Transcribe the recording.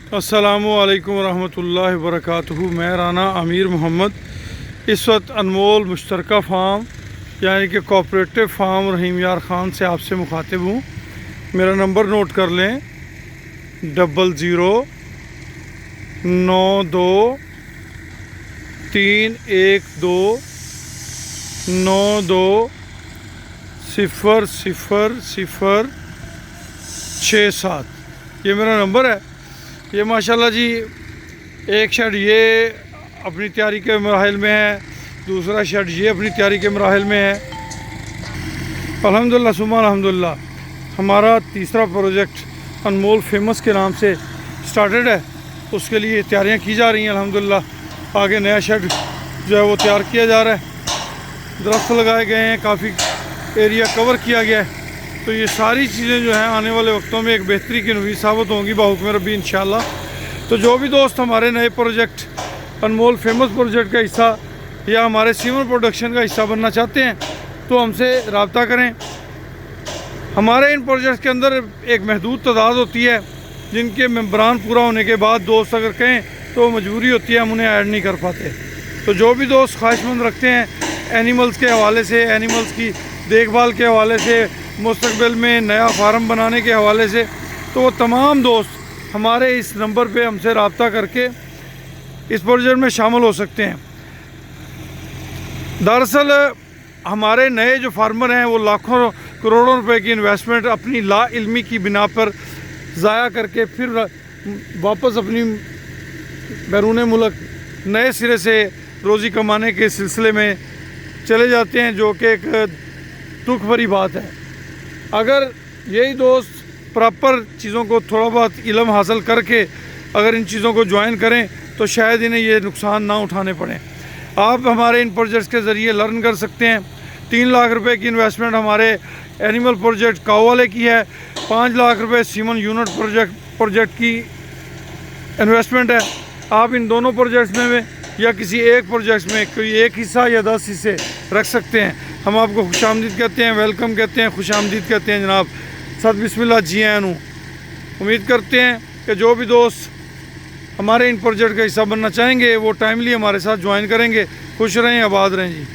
अस्सलामुअलैकुम रहमतुल्लाहि वबरकातुहू। मैं राना अमीर मोहम्मद इस वक्त अनमोल मुश्तरका फ़ार्म यानी कि कोऑपरेटिव फ़ार्म रहीम यार ख़ान से आपसे मुखातिब हूँ। मेरा नंबर नोट कर लें 009231200067। ये मेरा नंबर है। ये माशाल्लाह जी एक शेड ये अपनी तैयारी के मराहिल में है, दूसरा शेड ये अपनी तैयारी के मराहिल में है। अल्हम्दुलिल्लाह सुम्मा अल्हम्दुलिल्लाह हमारा तीसरा प्रोजेक्ट अनमोल फेमस के नाम से स्टार्टेड है। उसके लिए तैयारियां की जा रही हैं अल्हम्दुलिल्लाह। आगे नया शेड जो है वो तैयार किया जा रहा है, दरख्त लगाए गए हैं, काफ़ी एरिया कवर किया गया है। तो ये सारी चीज़ें जो हैं आने वाले वक्तों में एक बेहतरी की नवीद साबित होंगी बाहुक्म रब्बी इंशाल्लाह। तो जो भी दोस्त हमारे नए प्रोजेक्ट अनमोल फेमस प्रोजेक्ट का हिस्सा या हमारे सीमन प्रोडक्शन का हिस्सा बनना चाहते हैं तो हमसे रब्ता करें। हमारे इन प्रोजेक्ट्स के अंदर एक महदूद तादाद होती है जिनके मेम्बरान पूरा होने के बाद दोस्त अगर कहें तो मजबूरी होती है, हम उन्हें ऐड नहीं कर पाते। तो जो भी दोस्त ख्वाहिशमंद रखते हैं एनिमल्स के हवाले से, एनिमल्स की देखभाल के हवाले से, मुस्तकबिल में नया फार्म बनाने के हवाले से, तो वो तमाम दोस्त हमारे इस नंबर पे हमसे रब्ता करके इस प्रोजेक्ट में शामिल हो सकते हैं। दरअसल हमारे नए जो फार्मर हैं वो लाखों करोड़ों रुपए की इन्वेस्टमेंट अपनी ला इल्मी की बिना पर ज़ाया करके फिर वापस अपनी बैरून मुल्क नए सिरे से रोज़ी कमाने के सिलसिले में चले जाते हैं, जो कि एक दुख भरी बात है। अगर यही दोस्त प्रॉपर चीज़ों को थोड़ा बहुत इल्म हासिल करके अगर इन चीज़ों को ज्वाइन करें तो शायद इन्हें ये नुकसान ना उठाने पड़े। आप हमारे इन प्रोजेक्ट्स के ज़रिए लर्न कर सकते हैं। 3 लाख रुपए की इन्वेस्टमेंट हमारे एनिमल प्रोजेक्ट काऊ वाले की है, 5 लाख रुपए सीमन यूनिट प्रोजेक्ट की इन्वेस्टमेंट है। आप इन दोनों प्रोजेक्ट्स में या किसी एक प्रोजेक्ट में कोई एक हिस्सा या 10 हिस्से रख सकते हैं। हम आपको खुशामदीद कहते हैं, वेलकम कहते हैं, खुशामदीद कहते हैं जनाब। सद बिस्मिल्लाह जी आन। उम्मीद करते हैं कि जो भी दोस्त हमारे इन प्रोजेक्ट का हिस्सा बनना चाहेंगे वो टाइमली हमारे साथ ज्वाइन करेंगे। खुश रहें, आबाद रहें जी।